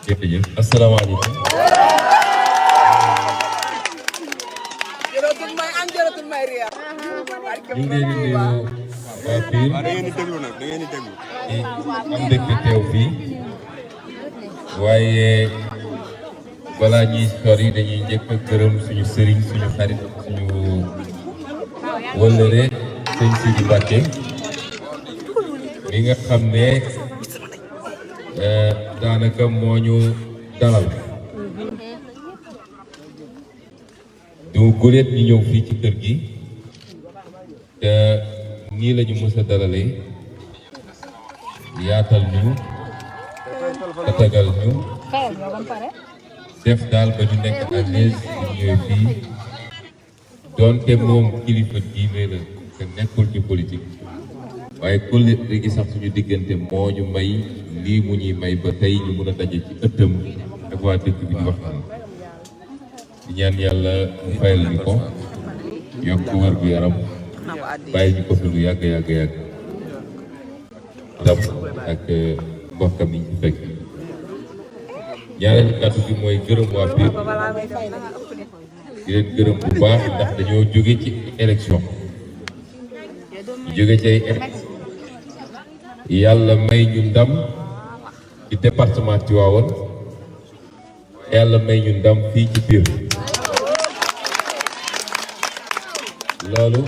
jërëjëf asalaamaaleykum. ñu ngi leen di nuyu waa Pire. da ngeen di déglu nag da ngeen di déglu. am mbégte teew fii waaye balaa ñuy sori dañuy njëkk a gërëm suñu sëriñ suñu xarit suñu wëllëre sëñ Sidi Mbacke mi nga xam ne daanaka moo ñu dalal du guléet ñu ñëw fii ci kër gi te nii lañu mës a dalalee yaatal ñu tatagal ñu def daal ba ñu nekk à l'aise ñu ñëwee fii doonte moom kilifa diine la te nekkul ci politique waaye kuréel gi sax suñu diggante moo ñu may lii mu ñuy may ba tey ñu mën a daje ci ëttam ak waa dëkk bi di waxtaan di ñaan yàlla mu fayal ñu ko yokk wér gu yaram bàyyi ñu ko fi lu yàgg yàgg yàgg dam ak mbokkam yi ñu fekk ñaareelu kàddu gi mooy gërëm waa Pire di leen gërëm bu baax ndax dañoo jóge ci élection ñu jóge ci ay élection yàlla may ñu ndam ci département Tivaouane yàlla may ñu ndam fii ci Pire loolu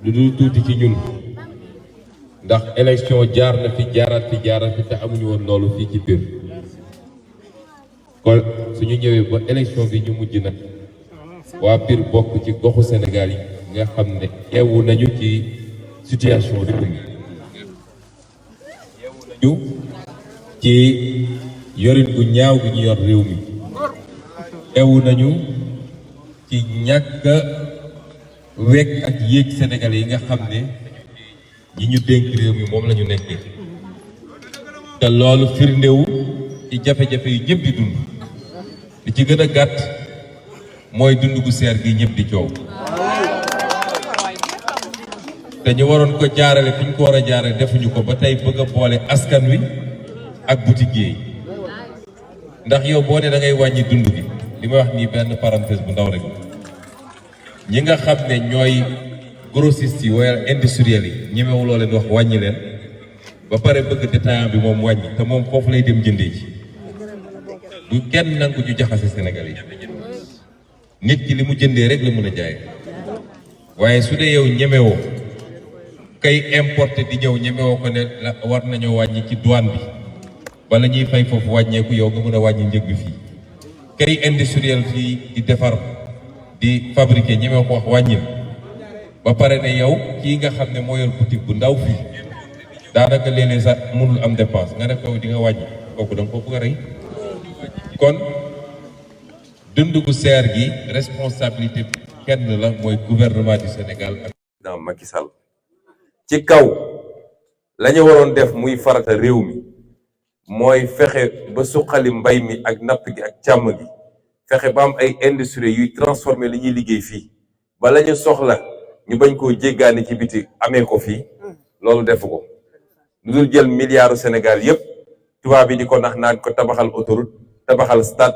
lu dul tuuti ci ñun ndax élection jaar na fi jaaraat fi te amuñu woon loolu fii ci Pire kon suñu ñëwee ba élection bi ñu mujj nag waa Pire bokk ci goxu Sénégal yi nga xam ne yeewu nañu ci situation réew mi yeewu nañu ci yorin gu ñaaw gi ñu yor réew mi yeewu nañu ci ñàkk wekk ak yéeg Sénégal yi nga xam ne ñi ñu dénk réew mi moom la ñu nekkee te loolu firndewu ci jafe-jafe yi ñëpp di dund li ci gën a gàtt mooy dund gu seer gi ñëpp di coow te ñu waroon ko jaarale fi ñu ko war a jaarale defuñu ko ba tey bëgg a boole askan wi ak boutique yi ndax yow boo ne da ngay wàññi dund gi li may wax nii benn parenthèse bu ndaw rek ñi nga xam ne ñooy grossistes yi wala industriels yi ñemewuloo leen wax wàññi leen ba pare bëgg détaillant bi moom wàññi te moom foofu lay dem jëndee ci du kenn nangu ñu jaxase Sénégal yi nit ki li mu jëndee rek la mën a jaay waaye su dee yow ñemewoo kay importé di ñëw ñemewoo ko ne la war nañoo wàññi ci douane bi bala ñuy fay foofu wàññeeku yow nga mën a wàññi njëg bi fii kay industriel fii di defar di fabriquer ñemewoo ko wax wàññil ba pare ne yow kii nga xam ne moo yor boutique bu ndaw fii daanaka léeg-léeg sax mënul am dépense nga def ko di nga wàññi kooku da nga ko bëgg a rey kon dund gu seer gi responsabilité kenn la mooy gouvernement du Sénégal ak président Macky Sall ci kaw la ñu waroon def muy farata réew mi mooy fexe ba suqali mbay mi ak napp gi ak càmm gi fexe ba am ay industrie yuy transformer li ñuy liggéey fii ba la ñu soxla ñu bañ koo jéggaani ci biti amee ko fii loolu defu ko lu dul jël milliardu Sénégal yépp tubaab bi di ko nax naan ko tabaxal autoroute tabaxal stade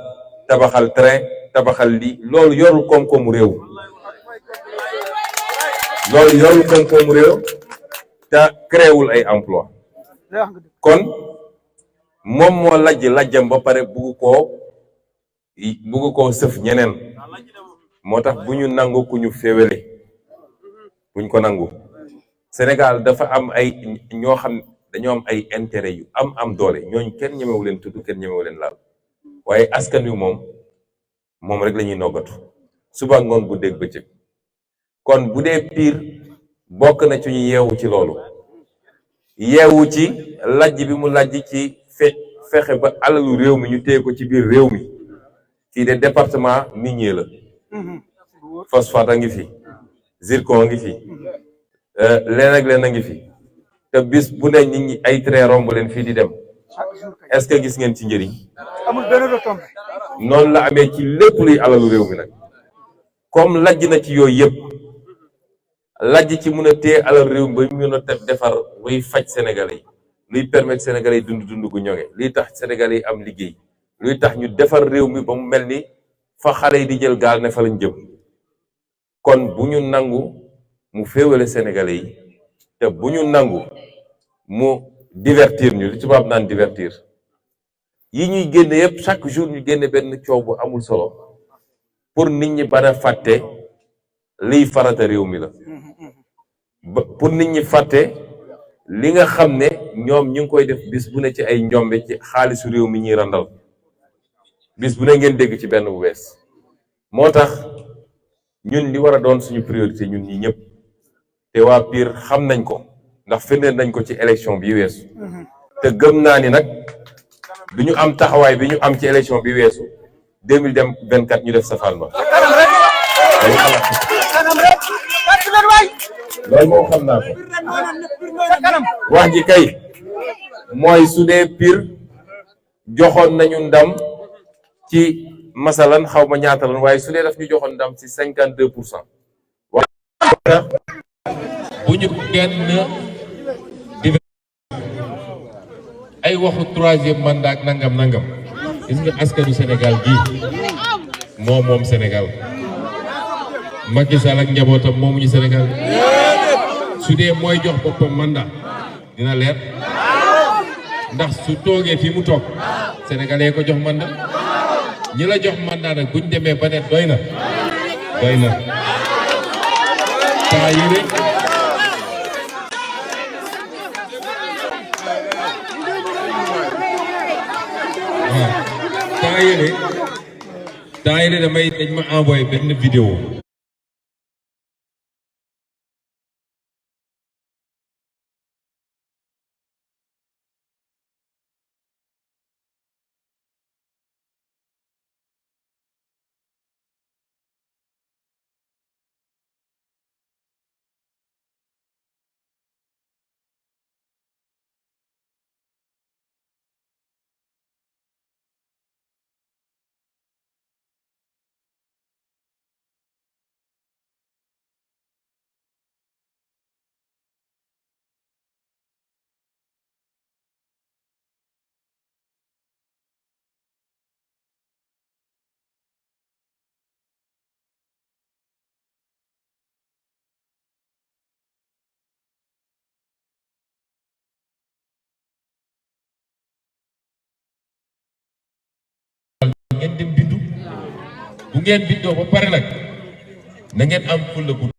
tabaxal train tabaxal lii loolu yorul koom-koomu réew te créewul ay emploi kon moom moo lajjam ba pare bugg koo sëf ñeneen moo tax bu ñu nangu ku ñu féewale buñ ko nangu Sénégal dafa am ay ñoo xam dañoo am ay intérêt yu am doole ñooñu kenn ñemewu leen tudd kenn ñemewu leen laal waaye askan wi moom rek la ñuy noggatu suba ngoon bu dégg bëccëg kon bu dee Pire bokk na ci ñu yeewu ci loolu yeewu ci lajj bi mu lajj ci fexe ba alalu réew mi ñu téye ko ci biir réew mi fii de département minier la phosphate a ngi fi zircon a ngi fi leen ak leen a ngi fi te bis bu ne nit ñi ay train romb leen fii di dem est-ce que gis ngeen ci njëriñ amul benn retombée noonu la amee ci lépp luy alalu réew mi nag comme lajj na ci yooyu yëpp lajj ci mun a téye alal réew mi ba ñu mën a defar buy faj Sénégalais yi liy permettre sénégalais yi dund gu ñoŋe liy tax sénégalais yi am liggéey luy tax ñu defar réew mi ba mu mel ni fa xale yi di jël gaal ne fa lañ jëm kon bu ñu nangu mu féewale sénégalais yi te bu ñu nangu mu divertir ñu li tubaab naan divertir yi ñuy génne yépp chaque jour ñu génne benn coow bu amul solo pour nit ñi bañ a fàtte liy farata réew mi la pour nit ñi fàtte li nga xam ne ñoom ñu ngi koy def bis bu ne ci ay njombe ci xaalisu réew mi ñuy randal bis bu ne ngeen dégg ci benn bu bees moo tax ñun li war a doon suñu priorité ñun ñi ñëpp te waa PUR xam nañ ko ndax firndeel nañ ko ci élection bi weesu te gëm naa ni nag du ñu am taxawaay bi ñu am ci élection bi weesu 2024 ñu def safaan ba loolu moom xam naa ko wax ji kay mooy su dee PUR joxoon nañu ndam ci masalan xaw ma ñaata lan waaye su dee daf ñu joxoon ndam ci 52%. bu ñu kenn di ay waxu troisième mandat ak nangam gis nga askanu Sénégal gii moom Sénégal Macky Sall ak njabootam moomuñu Sénégal su dee mooy jox boppam mandat dina leer ndax su toogee fi mu toog sénégalais ko jox mandat ñi la jox mandat nag buñ demee ba ne doy na taa yére taa yére dañ ma envoyé benn vidéo ngeen dem bindu bu ngeen bindoo ba pare nag na ngeen am fulla bu